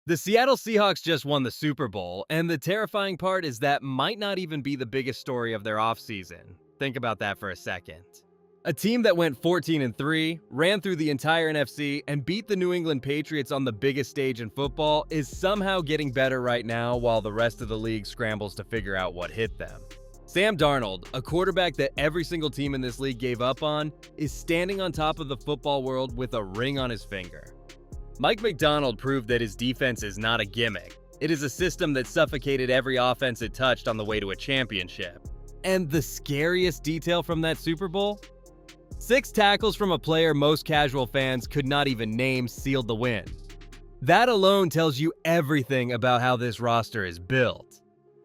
The Seattle Seahawks just won the Super Bowl, and the terrifying part is that might not even be the biggest story of their offseason. Think about that for a second. A team that went 14-3, ran through the entire NFC, and beat the New England Patriots on the biggest stage in football is somehow getting better right now while the rest of the league scrambles to figure out what hit them. Sam Darnold, a quarterback that every single team in this league gave up on, is standing on top of the football world with a ring on his finger. Mike Macdonald proved that his defense is not a gimmick. It is a system that suffocated every offense it touched on the way to a championship. And the scariest detail from that Super Bowl? 6 tackles from a player most casual fans could not even name sealed the win. That alone tells you everything about how this roster is built.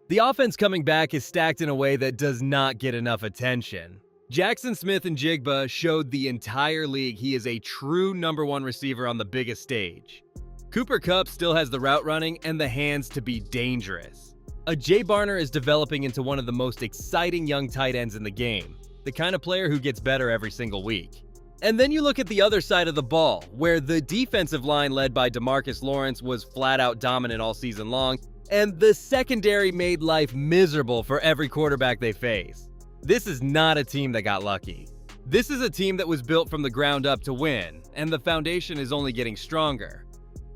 The offense coming back is stacked in a way that does not get enough attention. Jackson Smith-Njigba showed the entire league he is a true #1 receiver on the biggest stage. Cooper Kupp still has the route running and the hands to be dangerous. A Jay Barner is developing into one of the most exciting young tight ends in the game, the kind of player who gets better every single week. And then you look at the other side of the ball, where the defensive line led by DeMarcus Lawrence was flat out dominant all season long, and the secondary made life miserable for every quarterback they face. This is not a team that got lucky. This is a team that was built from the ground up to win, and the foundation is only getting stronger.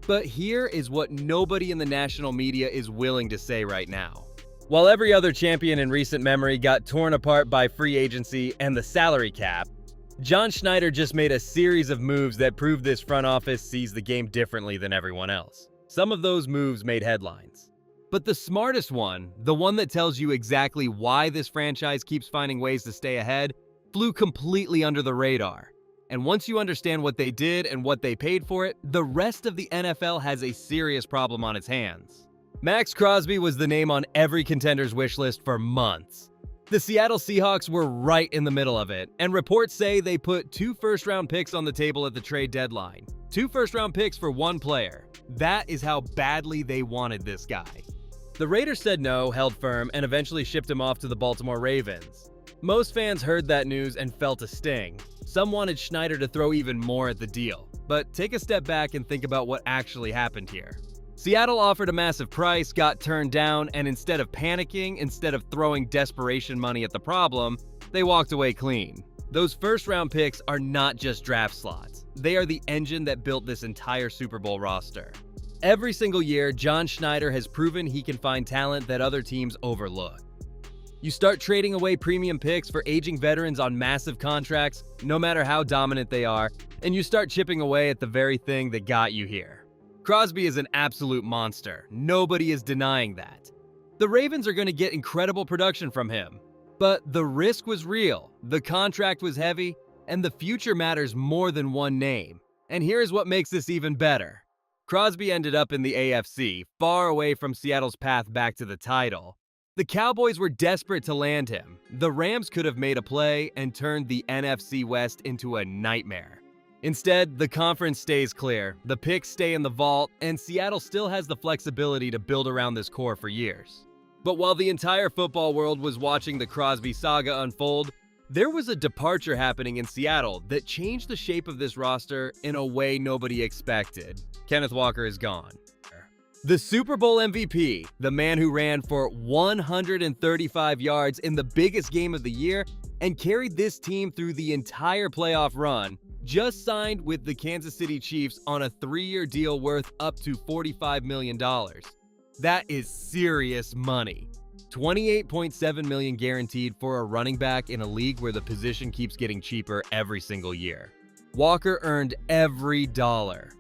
But here is what nobody in the national media is willing to say right now. While every other champion in recent memory got torn apart by free agency and the salary cap, John Schneider just made a series of moves that prove this front office sees the game differently than everyone else. Some of those moves made headlines. But the smartest one, the one that tells you exactly why this franchise keeps finding ways to stay ahead, flew completely under the radar. And once you understand what they did and what they paid for it, the rest of the NFL has a serious problem on its hands. Max Crosby was the name on every contender's wish list for months. The Seattle Seahawks were right in the middle of it, and reports say they put 2 first-round picks on the table at the trade deadline. 2 first-round picks for one player. That is how badly they wanted this guy. The Raiders said no, held firm, and eventually shipped him off to the Baltimore Ravens. Most fans heard that news and felt a sting. Some wanted Schneider to throw even more at the deal. But take a step back and think about what actually happened here. Seattle offered a massive price, got turned down, and instead of panicking, instead of throwing desperation money at the problem, they walked away clean. Those first-round picks are not just draft slots. They are the engine that built this entire Super Bowl roster. Every single year, John Schneider has proven he can find talent that other teams overlook. You start trading away premium picks for aging veterans on massive contracts, no matter how dominant they are, and you start chipping away at the very thing that got you here. Crosby is an absolute monster. Nobody is denying that. The Ravens are going to get incredible production from him. But the risk was real, the contract was heavy, and the future matters more than one name. And here's what makes this even better. Crosby ended up in the AFC, far away from Seattle's path back to the title. The Cowboys were desperate to land him. The Rams could have made a play and turned the NFC West into a nightmare. Instead, the conference stays clear, the picks stay in the vault, and Seattle still has the flexibility to build around this core for years. But while the entire football world was watching the Crosby saga unfold, there was a departure happening in Seattle that changed the shape of this roster in a way nobody expected. Kenneth Walker is gone. The Super Bowl MVP, the man who ran for 135 yards in the biggest game of the year and carried this team through the entire playoff run, just signed with the Kansas City Chiefs on a 3-year deal worth up to $45 million. That is serious money. $28.7 million guaranteed for a running back in a league where the position keeps getting cheaper every single year. Walker earned every dollar.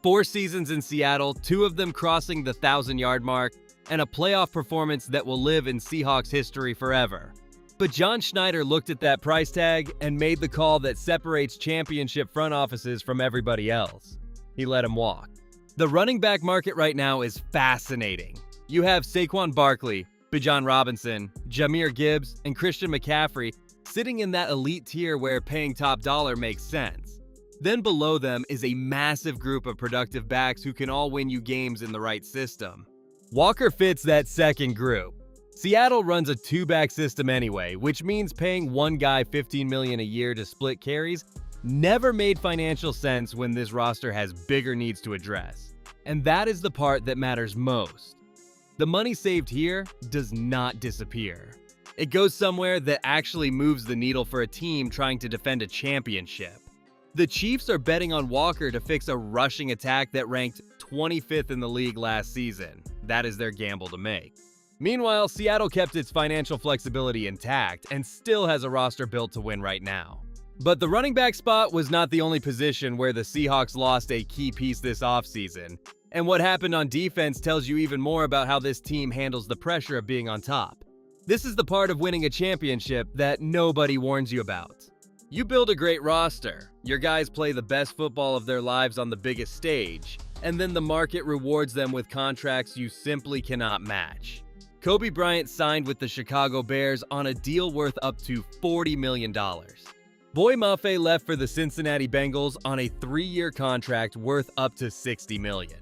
4 seasons in Seattle, 2 of them crossing the 1,000-yard mark, and a playoff performance that will live in Seahawks history forever. But John Schneider looked at that price tag and made the call that separates championship front offices from everybody else. He let him walk. The running back market right now is fascinating. You have Saquon Barkley, Bijan Robinson, Jahmyr Gibbs, and Christian McCaffrey sitting in that elite tier where paying top dollar makes sense. Then below them is a massive group of productive backs who can all win you games in the right system. Walker fits that second group. Seattle runs a 2-back system anyway, which means paying one guy $15 million a year to split carries never made financial sense when this roster has bigger needs to address. and that is the part that matters most. The money saved here does not disappear. It goes somewhere that actually moves the needle for a team trying to defend a championship. The Chiefs are betting on Walker to fix a rushing attack that ranked 25th in the league last season. That is their gamble to make. Meanwhile, Seattle kept its financial flexibility intact and still has a roster built to win right now. But the running back spot was not the only position where the Seahawks lost a key piece this offseason. And what happened on defense tells you even more about how this team handles the pressure of being on top. This is the part of winning a championship that nobody warns you about. You build a great roster, your guys play the best football of their lives on the biggest stage, and then the market rewards them with contracts you simply cannot match. Kobe Bryant signed with the Chicago Bears on a deal worth up to $40 million. Boy Mafe left for the Cincinnati Bengals on a 3-year contract worth up to $60 million.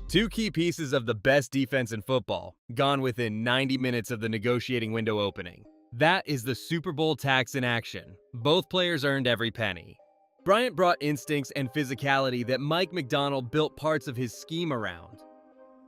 Two key pieces of the best defense in football, gone within 90 minutes of the negotiating window opening. That is the Super Bowl tax in action. Both players earned every penny. Bryant brought instincts and physicality that Mike McDonald built parts of his scheme around.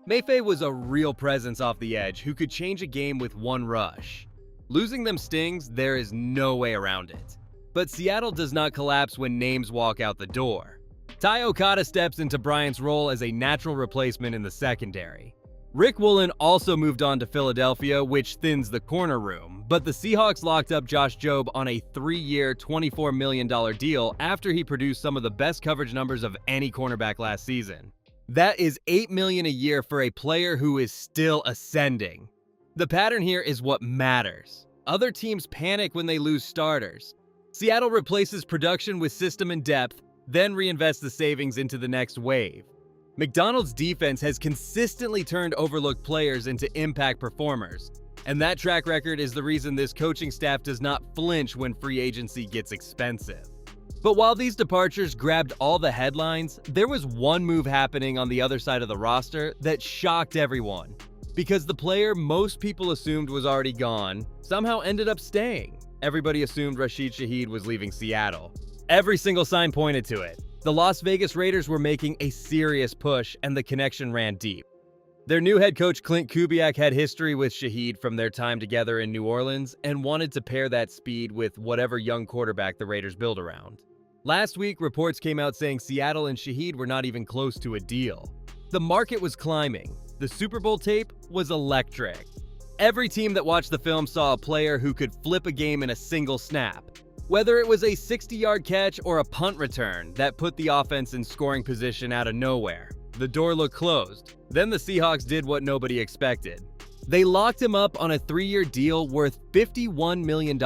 Mafe was a real presence off the edge who could change a game with one rush. Losing them stings, there is no way around it. But Seattle does not collapse when names walk out the door. Ty Okada steps into Bryant's role as a natural replacement in the secondary. Rick Woolen also moved on to Philadelphia, which thins the corner room, but the Seahawks locked up Josh Jobe on a 3-year, $24 million deal after he produced some of the best coverage numbers of any cornerback last season. That is $8 million a year for a player who is still ascending. The pattern here is what matters. Other teams panic when they lose starters. Seattle replaces production with system and depth, then reinvest the savings into the next wave. McDonald's defense has consistently turned overlooked players into impact performers, and that track record is the reason this coaching staff does not flinch when free agency gets expensive. But while these departures grabbed all the headlines, there was one move happening on the other side of the roster that shocked everyone, because the player most people assumed was already gone somehow ended up staying. Everybody assumed Rashid Shaheed was leaving Seattle. Every single sign pointed to it. The Las Vegas Raiders were making a serious push, and the connection ran deep. Their new head coach Clint Kubiak had history with Shaheed from their time together in New Orleans and wanted to pair that speed with whatever young quarterback the Raiders build around. Last week, reports came out saying Seattle and Shaheed were not even close to a deal. The market was climbing. The Super Bowl tape was electric. Every team that watched the film saw a player who could flip a game in a single snap. Whether it was a 60-yard catch or a punt return that put the offense in scoring position out of nowhere, the door looked closed. Then the Seahawks did what nobody expected. They locked him up on a 3-year deal worth $51 million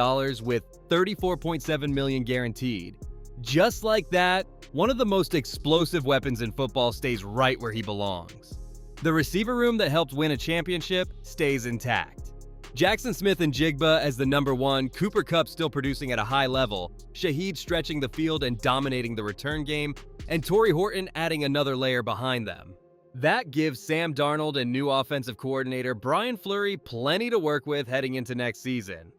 with $34.7 million guaranteed. Just like that, one of the most explosive weapons in football stays right where he belongs. The receiver room that helped win a championship stays intact. Jackson Smith and Jigba as the number 1, Cooper Kupp still producing at a high level, Shaheed stretching the field and dominating the return game, and Torrey Horton adding another layer behind them. That gives Sam Darnold and new offensive coordinator Brian Fleury plenty to work with heading into next season.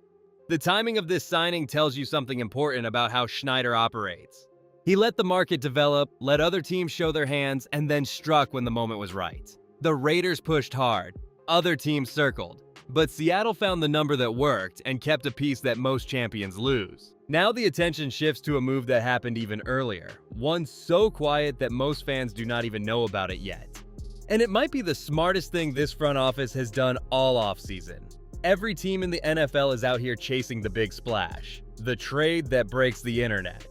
The timing of this signing tells you something important about how Schneider operates. He let the market develop, let other teams show their hands, and then struck when the moment was right. The Raiders pushed hard, other teams circled. But Seattle found the number that worked and kept a piece that most champions lose. Now the attention shifts to a move that happened even earlier, one so quiet that most fans do not even know about it yet. And it might be the smartest thing this front office has done all offseason. Every team in the NFL is out here chasing the big splash, the trade that breaks the internet,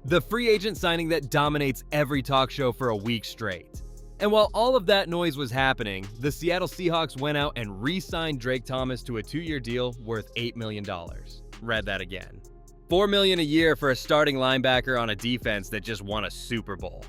the free agent signing that dominates every talk show for a week straight. And while all of that noise was happening, the Seattle Seahawks went out and re-signed Drake Thomas to a 2-year deal worth $8 million. Read that again. $4 million a year for a starting linebacker on a defense that just won a Super Bowl.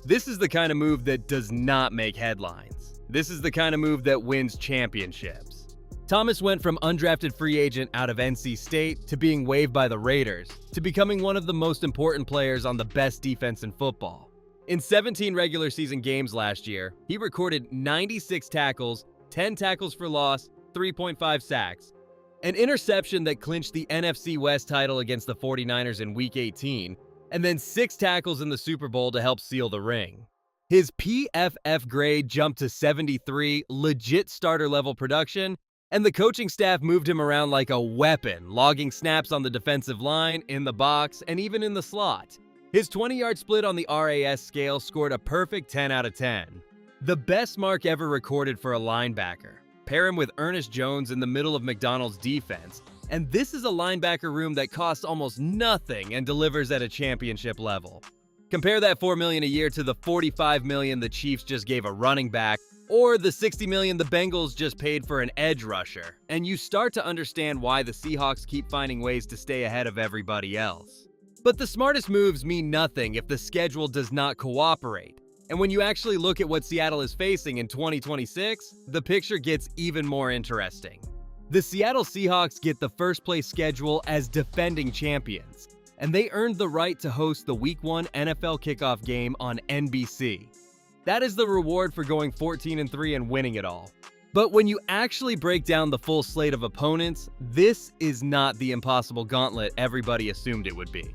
This is the kind of move that does not make headlines. This is the kind of move that wins championships. Thomas went from undrafted free agent out of NC State to being waived by the Raiders to becoming one of the most important players on the best defense in football. In 17 regular season games last year, he recorded 96 tackles, 10 tackles for loss, 3.5 sacks, an interception that clinched the NFC West title against the 49ers in Week 18, and then 6 tackles in the Super Bowl to help seal the ring. His PFF grade jumped to 73, legit starter-level production, and the coaching staff moved him around like a weapon, logging snaps on the defensive line, in the box, and even in the slot. His 20-yard split on the RAS scale scored a perfect 10 out of 10. The best mark ever recorded for a linebacker. Pair him with Ernest Jones in the middle of McDonald's defense, and this is a linebacker room that costs almost nothing and delivers at a championship level. Compare that $4 million a year to the $45 million the Chiefs just gave a running back, or the $60 million the Bengals just paid for an edge rusher, and you start to understand why the Seahawks keep finding ways to stay ahead of everybody else. But the smartest moves mean nothing if the schedule does not cooperate. And when you actually look at what Seattle is facing in 2026, the picture gets even more interesting. The Seattle Seahawks get the first-place schedule as defending champions, and they earned the right to host the Week 1 NFL kickoff game on NBC. That is the reward for going 14-3 and winning it all. But when you actually break down the full slate of opponents, this is not the impossible gauntlet everybody assumed it would be.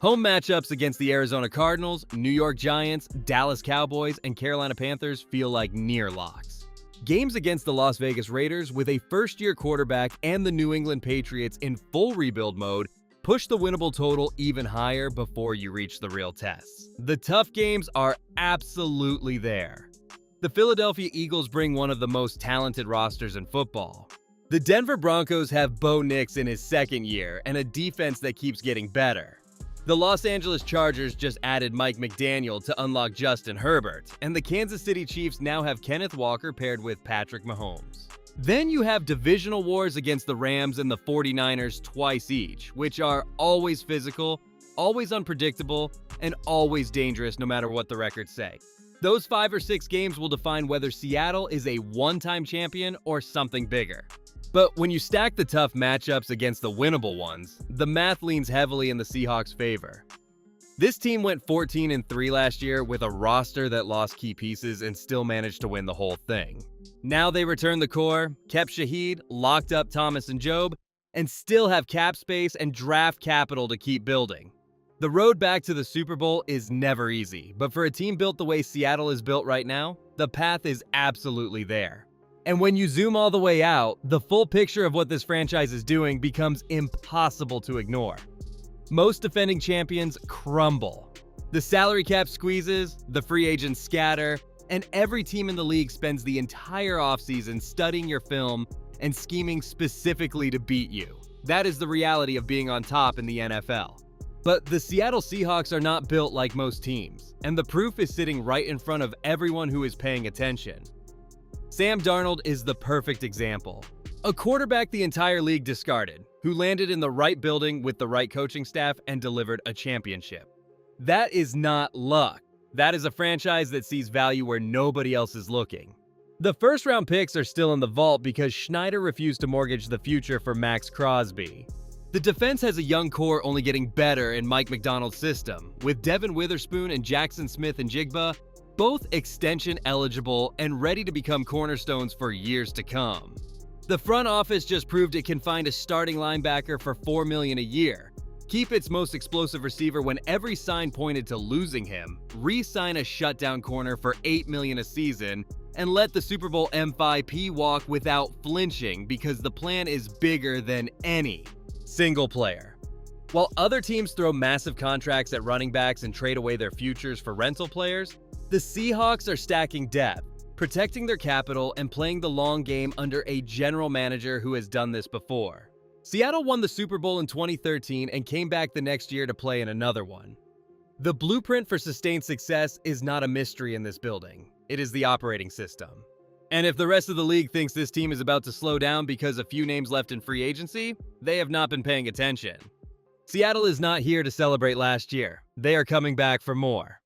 Home matchups against the Arizona Cardinals, New York Giants, Dallas Cowboys, and Carolina Panthers feel like near locks. Games against the Las Vegas Raiders with a first-year quarterback and the New England Patriots in full rebuild mode push the winnable total even higher before you reach the real tests. The tough games are absolutely there. The Philadelphia Eagles bring one of the most talented rosters in football. The Denver Broncos have Bo Nix in his second year and a defense that keeps getting better. The Los Angeles Chargers just added Mike McDaniel to unlock Justin Herbert, and the Kansas City Chiefs now have Kenneth Walker paired with Patrick Mahomes. Then you have divisional wars against the Rams and the 49ers twice each, which are always physical, always unpredictable, and always dangerous no matter what the records say. Those 5 or 6 games will define whether Seattle is a one-time champion or something bigger. But when you stack the tough matchups against the winnable ones, the math leans heavily in the Seahawks' favor. This team went 14-3 last year with a roster that lost key pieces and still managed to win the whole thing. Now they return the core, kept Shaheed, locked up Thomas and Job, and still have cap space and draft capital to keep building. The road back to the Super Bowl is never easy, but for a team built the way Seattle is built right now, the path is absolutely there. And when you zoom all the way out, the full picture of what this franchise is doing becomes impossible to ignore. Most defending champions crumble. The salary cap squeezes, the free agents scatter, and every team in the league spends the entire offseason studying your film and scheming specifically to beat you. That is the reality of being on top in the NFL. But the Seattle Seahawks are not built like most teams, and the proof is sitting right in front of everyone who is paying attention. Sam Darnold is the perfect example. A quarterback the entire league discarded, who landed in the right building with the right coaching staff and delivered a championship. That is not luck. That is a franchise that sees value where nobody else is looking. The first-round picks are still in the vault because Schneider refused to mortgage the future for Max Crosby. The defense has a young core only getting better in Mike Macdonald's system, with Devin Witherspoon and Jackson Smith-Njigba both extension eligible and ready to become cornerstones for years to come. The front office just proved it can find a starting linebacker for $4 million a year, keep its most explosive receiver when every sign pointed to losing him, re-sign a shutdown corner for $8 million a season, and let the Super Bowl MVP walk without flinching because the plan is bigger than any single player. While other teams throw massive contracts at running backs and trade away their futures for rental players, the Seahawks are stacking depth, protecting their capital, and playing the long game under a general manager who has done this before. Seattle won the Super Bowl in 2013 and came back the next year to play in another one. The blueprint for sustained success is not a mystery in this building. It is the operating system. And if the rest of the league thinks this team is about to slow down because a few names left in free agency, they have not been paying attention. Seattle is not here to celebrate last year. They are coming back for more.